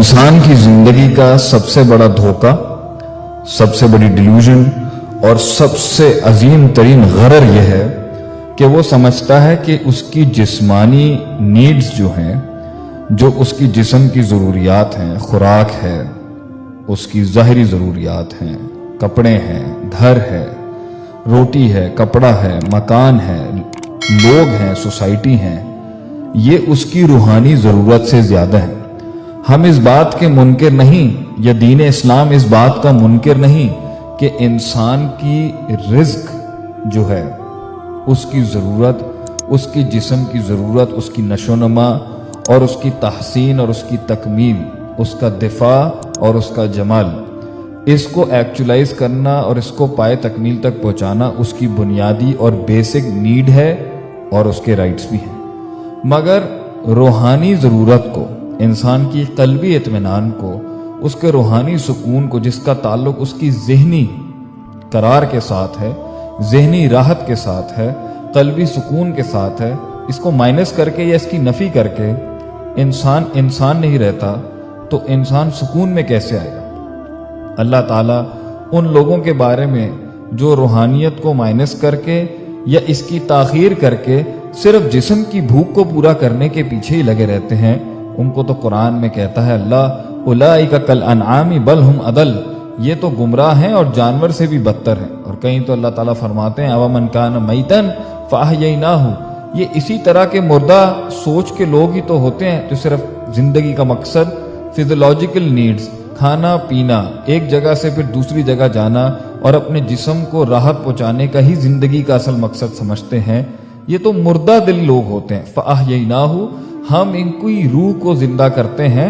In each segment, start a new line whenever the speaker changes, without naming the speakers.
इंसान की जिंदगी का सबसे बड़ा धोखा, सबसे बड़ी डिल्यूजन और सबसे अजीम तरीन गरर यह है कि वो समझता है कि उसकी जिस्मानी नीड्स जो हैं, जो उसकी जिस्म की ज़रूरियात हैं, खुराक है, उसकी ज़ाहरी ज़रूरियात हैं, कपड़े हैं, घर है, रोटी है, कपड़ा है, मकान है, लोग हैं, सोसाइटी हैं, ये उसकी रूहानी ज़रूरत से ज़्यादा है। हम इस बात के मुनकिर नहीं, या दीन इस्लाम इस बात का मुनकिर नहीं कि इंसान की रिज्क जो है, उसकी ज़रूरत, उसकी जिस्म की ज़रूरत, उसकी नशोनमा और उसकी तहसीन और उसकी तकमील, उसका दिफा और उसका जमाल, इसको एक्चुअलाइज करना और इसको पाए तकमील तक पहुंचाना उसकी बुनियादी और बेसिक नीड है और उसके राइट्स भी हैं। मगर रूहानी ज़रूरत को, इंसान की क़ल्बी इत्मीनान को, उसके रूहानी सुकून को, जिसका ताल्लुक उसकी ज़हनी करार के साथ है, ज़हनी राहत के साथ है, क़ल्बी सुकून के साथ है, इसको माइनस करके या इसकी नफ़ी करके इंसान नहीं रहता, तो इंसान सुकून में कैसे आएगा। अल्लाह ताला उन लोगों के बारे में जो रूहानियत को माइनस करके या इसकी ताख़ीर करके सिर्फ जिस्म की भूख को पूरा करने के पीछे ही लगे रहते हैं, उनको तो कुरान में कहता है अल्लाह, उलाइका कल अनआमी बल हुम अदल, ये तो गुमराह हैं और जानवर से भी बदतर हैं। और कहीं तो अल्लाह ताला फरमाते हैं अवमन कान मैतन फअहयैनाहु, ये इसी तरह के मुर्दा सोच के लोग ही तो होते हैं जो सिर्फ जिंदगी का मकसद फिजियोलॉजिकल नीड्स, खाना पीना, एक जगह से फिर दूसरी जगह जाना और अपने जिस्म को राहत पहुंचाने का ही जिंदगी का असल मकसद समझते हैं, ये तो मुर्दा दिल लोग होते हैं। फअहयैनाहु, हम इनकी रूह को जिंदा करते हैं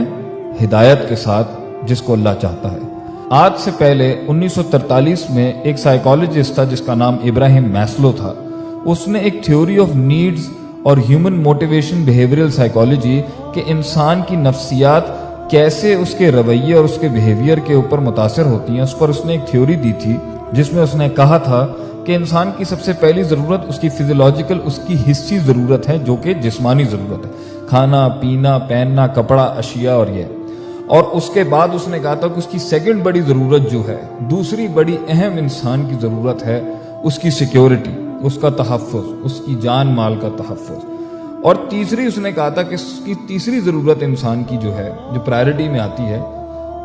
हिदायत के साथ, जिसको अल्लाह चाहता है। आज से पहले 1943 में एक साइकोलॉजिस्ट था जिसका नाम इब्राहिम मैस्लो था। उसने एक थ्योरी ऑफ नीड्स और ह्यूमन मोटिवेशन बिहेवियरल साइकोलॉजी के इंसान की नफ्सियात कैसे उसके रवैये और उसके बिहेवियर के ऊपर मुतासर होती हैं, उस पर उसने एक थ्योरी दी थी, जिसमें उसने कहा था कि इंसान की सबसे पहली ज़रूरत उसकी फिजियोलॉजिकल, उसकी हिस्सी ज़रूरत है, जो कि जिस्मानी ज़रूरत है, खाना पीना पहनना कपड़ा अशिया और ये। और उसके बाद उसने कहा था कि उसकी सेकंड बड़ी ज़रूरत जो है, दूसरी बड़ी अहम इंसान की ज़रूरत है, उसकी सिक्योरिटी, उसका तहफ़्फ़ुज़, उसकी जान माल का तहफ़्फ़ुज़। और तीसरी उसने कहा था कि उसकी तीसरी ज़रूरत इंसान की जो है, जो प्रायोरिटी में आती है,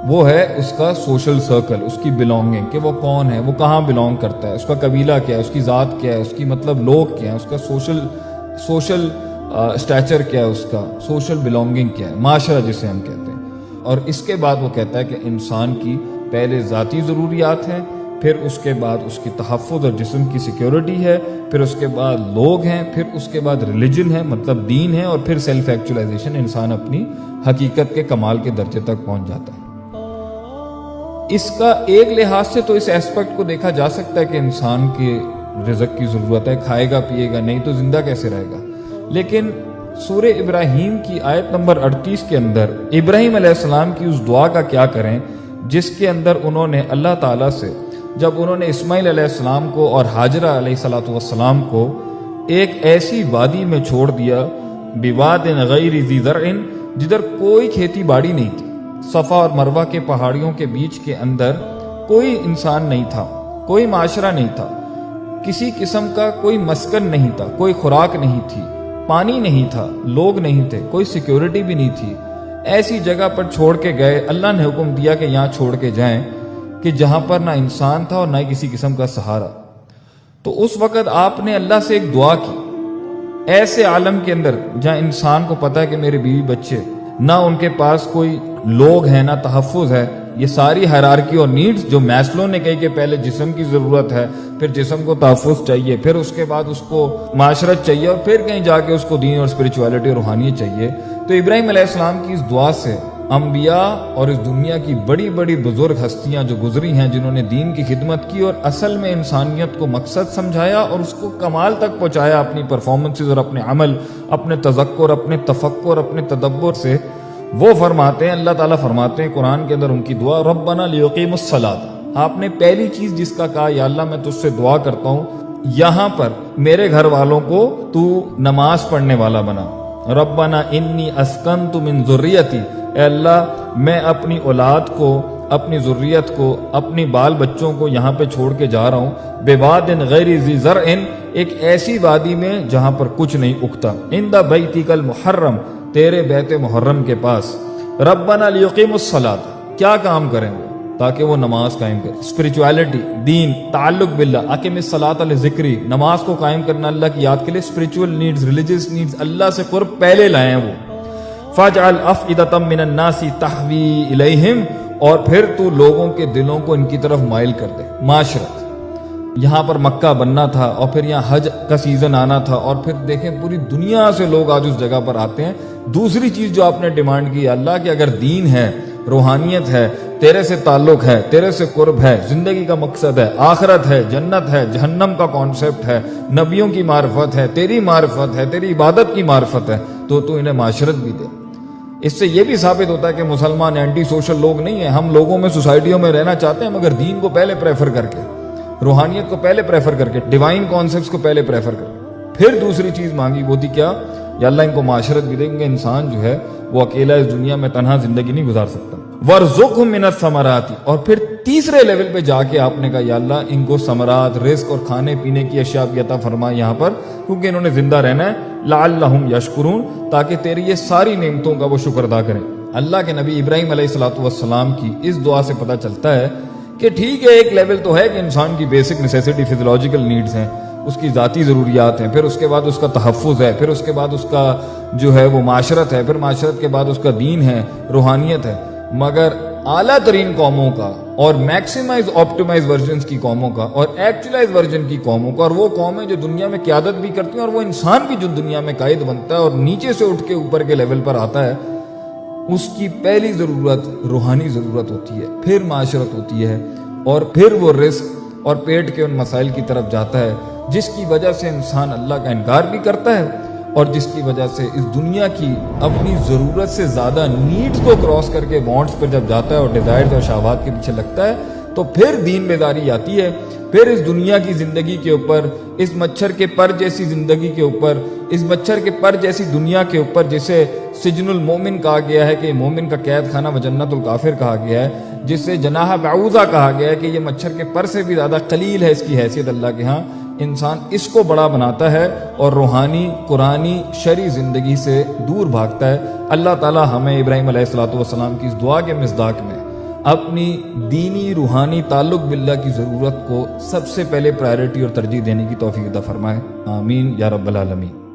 वो है उसका सोशल सर्कल, उसकी बिलोंगिंग, कि वो कौन है, वो कहाँ बिलोंग करता है, उसका कबीला क्या है, उसकी ज़ात क्या है, उसकी मतलब लोग क्या है, उसका सोशल स्टैचर क्या है, उसका सोशल बिलोंगिंग क्या है, माशरा जिसे हम कहते हैं। और इसके बाद वो कहता है कि इंसान की पहले ज़ाती ज़रूरियात हैं, फिर उसके बाद उसकी तहफ़्फ़ुज़ और जिस्म की सिक्योरिटी है, फिर उसके बाद लोग हैं, फिर उसके बाद रिलीजन है, मतलब दीन है, और फिर सेल्फ एक्चुअलाइजेशन, इंसान अपनी हकीकत के कमाल के दर्जे तक पहुंच जाता है। इसका एक लिहाज से तो इस एस्पेक्ट को देखा जा सकता है कि इंसान के रिज़्क़ की ज़रूरत है, खाएगा पिएगा, नहीं तो ज़िंदा कैसे रहेगा। लेकिन सूरे इब्राहीम की आयत नंबर 38 के अंदर इब्राहीम अलैहिस्सलाम की उस दुआ का क्या करें, जिसके अंदर उन्होंने अल्लाह ताला से, जब उन्होंने इस्माइल अलैहिस्सलाम को और हाजरा अलैहिस्सलाम को एक ऐसी वादी में छोड़ दिया, बिवादिन गैरि ज़ी ज़र्इन, जिधर कोई खेती बाड़ी नहीं थी, सफ़ा और मरवा के पहाड़ियों के बीच के अंदर कोई इंसान नहीं था, कोई माशरा नहीं था, किसी किस्म का कोई मस्कन नहीं था, कोई खुराक नहीं थी, पानी नहीं था, लोग नहीं थे, कोई सिक्योरिटी भी नहीं थी। ऐसी जगह पर छोड़ के गए, अल्लाह ने हुक्म दिया कि यहाँ छोड़ के जाएं, कि जहां पर ना इंसान था और ना किसी किस्म का सहारा। तो उस वक़्त आपने अल्लाह से एक दुआ की, ऐसे आलम के अंदर जहां इंसान को पता है कि मेरे बीवी बच्चे, ना उनके पास कोई लोग हैं, ना तहफ़्फ़ुज़ है, ये सारी हायरार्की और नीड्स जो मैस्लो ने कही कि पहले जिस्म की ज़रूरत है, फिर जिस्म को तहफ़्फ़ुज़ चाहिए, फिर उसके बाद उसको माशरत चाहिए, और फिर कहीं जाके उसको दीन और स्पिरिचुअलिटी और रूहानियत चाहिए। तो इब्राहीम अलैहिस्सलाम की इस दुआ से अंबिया और इस दुनिया की बड़ी बड़ी बुजुर्ग हस्तियां जो गुजरी हैं, जिन्होंने दीन की खिदमत की और असल में इंसानियत को मकसद समझाया और उसको कमाल तक पहुंचाया अपनी परफॉर्मेंसेस और अपने अमल, अपने तज़क्कुर, अपने तफक्कुर, अपने तदब्बुर से। वो फरमाते हैं, अल्लाह ताला फरमाते हैं कुरान के अंदर उनकी दुआ, रब्बना लियुकीमुस्सलात, आपने पहली चीज जिसका कहा, या अल्लाह मैं तुझसे दुआ करता हूँ यहाँ पर मेरे घर वालों को तू नमाज पढ़ने वाला बना। रब्बना इन्नी अस्कन्तु मिन ज़ुर्रियती, اے اللہ میں اپنی اولاد کو، اپنی ذریت کو، اپنی بال بچوں کو یہاں پہ چھوڑ کے جا رہا ہوں، بواد غیر ذی زرع، ایک ایسی وادی میں جہاں پر کچھ نہیں اگتا، عند بیتک المحرم، تیرے بیت محرم کے پاس، ربنا لیقیموا الصلاۃ، کیا کام کریں وہ؟ تاکہ وہ نماز قائم کرے، اسپرچویلٹی، دین، تعلق باللہ، اقم الصلاۃ لذکری، نماز کو قائم کرنا اللہ کی یاد کے لیے، اسپرچول نیڈز، ریلیجیس نیڈز، اللہ سے قرب پہلے لائیں وہ، فاجعل افئدۃ من الناس تہوی الیہم، اور پھر تو لوگوں کے دلوں کو ان کی طرف مائل کر دے، معاشرت، یہاں پر مکہ بننا تھا اور پھر یہاں حج کا سیزن آنا تھا، اور پھر دیکھیں پوری دنیا سے لوگ آج اس جگہ پر آتے ہیں۔ دوسری چیز جو آپ نے ڈیمانڈ کی اللہ کہ اگر دین ہے، روحانیت ہے، تیرے سے تعلق ہے، تیرے سے قرب ہے، زندگی کا مقصد ہے، آخرت ہے، جنت ہے، جہنم کا کانسیپٹ ہے، نبیوں کی معرفت ہے، تیری معرفت ہے، تیری عبادت کی معرفت ہے، تو انہیں معاشرت بھی دے۔ اس سے یہ بھی ثابت ہوتا ہے کہ مسلمان اینٹی سوشل لوگ نہیں ہیں، ہم لوگوں میں، سوسائٹیوں میں رہنا چاہتے ہیں مگر دین کو پہلے پریفر کر کے، روحانیت کو پہلے پریفر کر کے، ڈیوائن کانسیپٹس کو پہلے پریفر کر کے۔ پھر دوسری چیز مانگی، وہ تھی کیا؟ یا اللہ ان کو معاشرت بھی دے، کیونکہ انسان جو ہے وہ اکیلا اس دنیا میں تنہا زندگی نہیں گزار سکتا۔ وَارْزُقْهُم مِّنَ الثَّمَرَاتِ، اور پھر تیسرے لیول پہ جا کے آپ نے کہا یا اللہ ان کو ثمرات، رزق اور کھانے پینے کی اشیاء بھی عطا فرما یہاں پر، کیونکہ انہوں نے زندہ رہنا ہے، لَعَلَّهُمْ يَشْكُرُونَ، تاکہ تیری یہ ساری نعمتوں کا وہ شکر ادا کریں۔ اللہ کے نبی ابراہیم علیہ السلام کی اس دعا سے پتہ چلتا ہے کہ ٹھیک ہے ایک لیول تو ہے کہ انسان کی بیسک نیسیسٹی، فزیولوجیکل نیڈز ہیں، اس کی ذاتی ضروریات ہیں، پھر اس کے بعد اس کا تحفظ ہے، پھر اس کے بعد اس کا جو ہے وہ معاشرت ہے، پھر معاشرت کے بعد اس کا دین ہے، روحانیت ہے، مگر اعلیٰ ترین قوموں کا اور میکسیمائز آپٹیمائز ورژنز کی قوموں کا اور ایکچولائز ورژن کی قوموں کا، اور وہ قومیں جو دنیا میں قیادت بھی کرتی ہیں، اور وہ انسان بھی جو دنیا میں قائد بنتا ہے اور نیچے سے اٹھ کے اوپر کے لیول پر آتا ہے، اس کی پہلی ضرورت روحانی ضرورت ہوتی ہے، پھر معاشرت ہوتی ہے، اور پھر وہ رزق اور پیٹ کے ان مسائل کی طرف جاتا ہے جس کی وجہ سے انسان اللہ کا انکار بھی کرتا ہے، اور جس کی وجہ سے اس دنیا کی اپنی ضرورت سے زیادہ نیڈز کو کراس کر کے وانٹس پر جب جاتا ہے اور ڈیزائرز اور شہوات کے پیچھے لگتا ہے، تو پھر دین بیداری آتی ہے، پھر اس دنیا کی زندگی کے اوپر، اس مچھر کے پر جیسی زندگی کے اوپر، اس مچھر کے پر جیسی دنیا کے اوپر، جسے سجن المومن کہا گیا ہے کہ مومن کا قید خانہ و جنت الکافر کہا گیا ہے، جسے جناح بعوضہ کہا گیا ہے کہ یہ مچھر کے پر سے بھی زیادہ قلیل ہے اس کی حیثیت اللہ کے ہاں، انسان اس کو بڑا بناتا ہے اور روحانی، قرآنی، شرعی زندگی سے دور بھاگتا ہے۔ اللہ تعالی ہمیں ابراہیم علیہ السلام کی اس دعا کے مصداق میں اپنی دینی روحانی تعلق باللہ کی ضرورت کو سب سے پہلے پرائرٹی اور ترجیح دینے کی توفیق عطا فرمائے، آمین یا رب العالمین۔